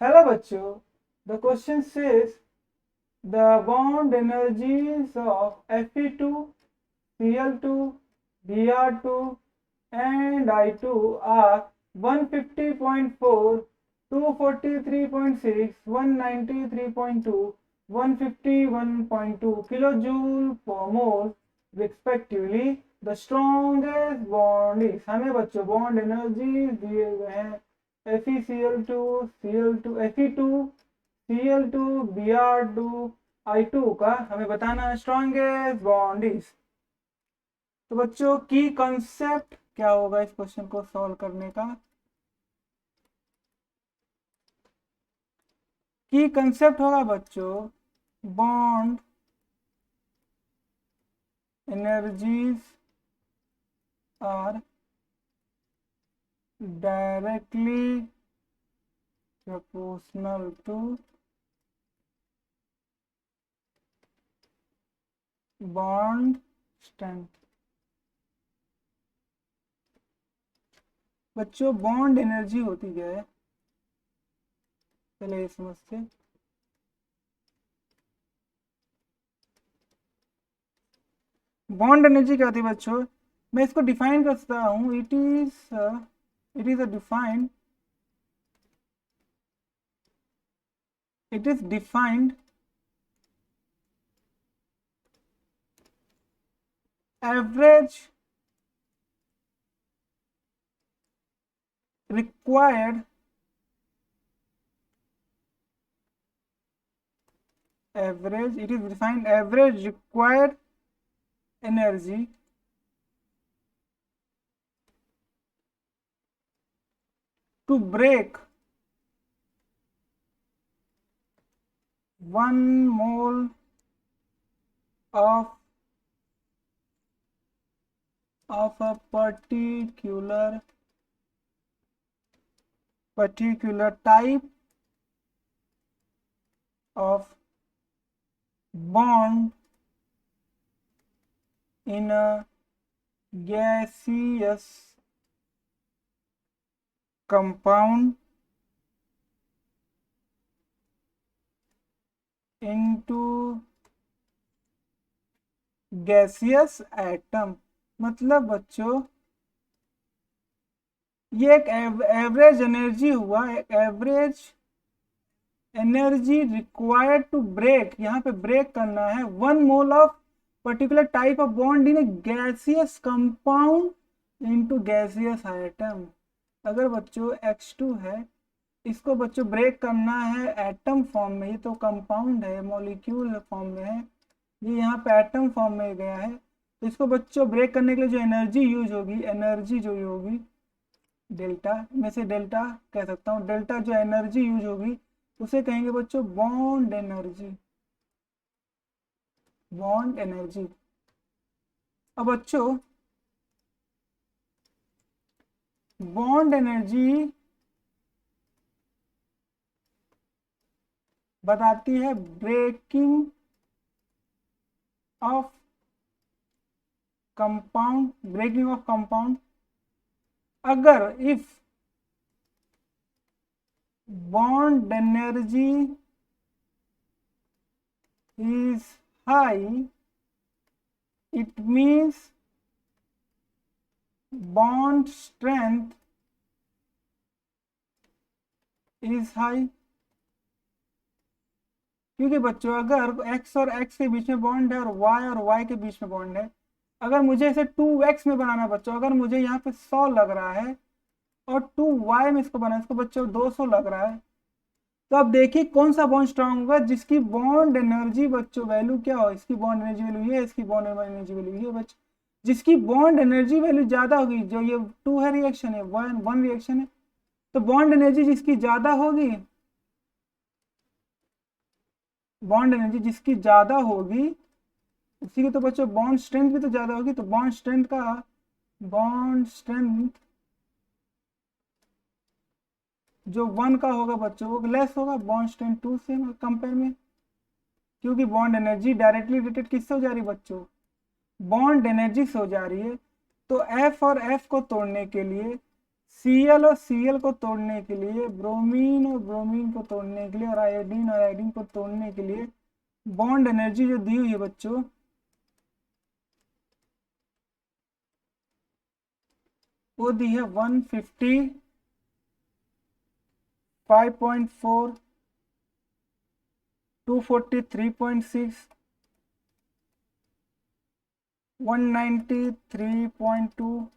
Hello बच्चों, the question says the bond energies of Fe2, Cl2, Br2 and I2 are 150.4, 243.6, 193.2, 151.2 kilojoule per mole respectively. The strongest bond is, हमें बच्चों bond energy दिए गए हैं FeCl2, Cl2, Fe2, Cl2, Br2, I2 का हमें बताना है स्ट्रॉन्गेस्ट बॉन्ड इज। तो बच्चों की कंसेप्ट क्या होगा इस क्वेश्चन को सॉल्व करने का? की कंसेप्ट होगा बच्चों bond energies are directly proportional to bond strength। बच्चों बॉन्ड एनर्जी होती क्या है, पहले ये समझते। बॉन्ड एनर्जी क्या होती है बच्चों? मैं इसको डिफाइन कर सकता हूँ। It is a defined it is defined average required average required energy to break 1 mole of a particular type of bond in a gaseous compound into gaseous atom। मतलब बच्चों ये एक एवरेज एनर्जी हुआ, average energy required to break, यहाँ पे break करना है 1 mole of particular type of bond in a gaseous compound into gaseous atom. अगर बच्चों H2 है, इसको बच्चों ब्रेक करना है एटम फॉर्म में, ये तो कंपाउंड है, मॉलिक्यूल फॉर्म में है, ये यहाँ पे एटम फॉर्म में गया है। तो इसको बच्चों ब्रेक करने के लिए जो एनर्जी यूज होगी, एनर्जी जो होगी डेल्टा में से डेल्टा कह सकता हूँ, डेल्टा जो एनर्जी यूज होगी उसे कहेंगे बच्चों बॉन्ड एनर्जी। Bond energy. अब बच्चों बॉन्ड एनर्जी बताती है ब्रेकिंग ऑफ कंपाउंड। अगर if bond energy is high, it means bond strength is high। क्योंकि बच्चों अगर x और x के बीच में बॉन्ड है और y के बीच में बॉन्ड है, अगर मुझे इसे 2x में बनाना बच्चों, अगर मुझे यहाँ पे 100 लग रहा है और 2y में इसको बनाना, इसको बच्चों 200 लग रहा है, तो अब देखिए कौन सा बॉन्ड स्ट्रांग होगा, जिसकी बॉन्ड एनर्जी बच्चों वैल्यू क्या हो, इसकी बॉन्ड एनर्जी वैल्यू ये, इसकी बॉन्ड एनर्जी वैल्यू ये बच्चों, जिसकी बॉन्ड एनर्जी वैल्यू ज्यादा होगी, जो ये 2 है रिएक्शन है, वन रिएक्शन है, तो बॉन्ड एनर्जी जिसकी ज्यादा होगी, बॉन्ड एनर्जी जिसकी ज्यादा होगी उसी की तो बच्चों बॉन्ड स्ट्रेंथ भी तो ज्यादा होगी। तो बॉन्ड स्ट्रेंथ जो 1 का होगा बच्चों वो लेस होगा बॉन्ड स्ट्रेंथ 2 से कंपेयर में, क्योंकि बॉन्ड एनर्जी डायरेक्टली रिलेटेड किससे हो जा रही है बच्चों, बॉन्ड एनर्जी से हो जा रही है। तो F और F को तोड़ने के लिए Cl और Cl को तोड़ने के लिए, ब्रोमीन और ब्रोमीन को तोड़ने के लिए, और आयोडीन को तोड़ने के लिए बॉन्ड एनर्जी जो दी हुई है बच्चों, वो दी है 150, 5.4, 243.6, 193.2,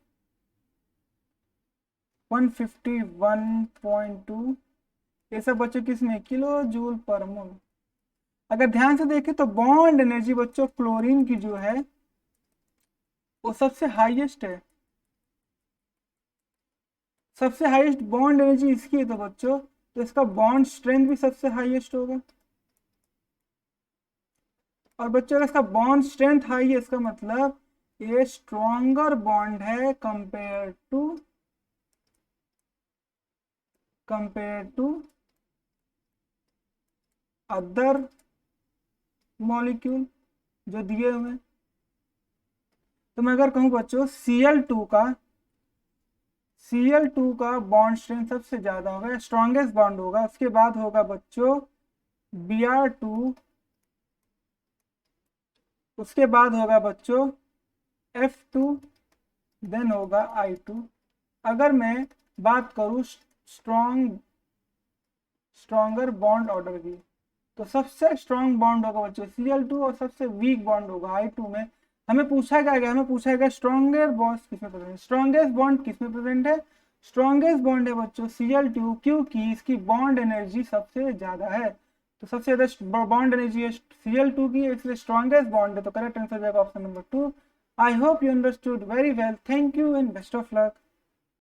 151.2। ये सब बच्चों किसमें, किलो जूल पर मोल। अगर ध्यान से देखें तो बॉन्ड एनर्जी बच्चों क्लोरीन की जो है वो सबसे हाईएस्ट है, सबसे हाईएस्ट बॉन्ड एनर्जी इसकी है, तो बच्चों तो इसका बॉन्ड स्ट्रेंथ भी सबसे हाईएस्ट होगा। और बच्चों अगर इसका बॉन्ड स्ट्रेंथ हाई है, इसका मतलब ये स्ट्रॉन्गर बॉन्ड है कंपेयर टू अदर मॉलिक्यूल जो दिए हुए। तो मैं अगर कहूं बच्चों Cl2 का बॉन्ड स्ट्रेंथ सबसे ज्यादा होगा, स्ट्रॉन्गेस्ट बॉन्ड होगा, उसके बाद होगा बच्चों Br2, उसके बाद होगा बच्चों F2, देन होगा I2। अगर मैं बात करूं स्ट्रॉन्गर बॉन्ड ऑर्डर की, तो सबसे स्ट्रॉन्ग बॉन्ड होगा बच्चों Cl2 और सबसे वीक बॉन्ड होगा I2 में। हमें पूछा क्या गया, हमें पूछा गया स्ट्रॉन्गेस्ट बॉन्ड किसमें प्रेजेंट है, स्ट्रॉन्गेस्ट बॉन्ड किसमें प्रेजेंट है, स्ट्रॉन्गेस्ट बॉन्ड है बच्चों Cl2, क्योंकि इसकी बॉन्ड एनर्जी सबसे ज्यादा है। तो सबसे ज्यादा बॉन्ड एनर्जी है Cl2 की, इसलिए स्ट्रॉन्गेस्ट बॉन्ड है, तो करेक्ट आंसर जाएगा option number 2। I hope you understood very well, thank you and best of luck.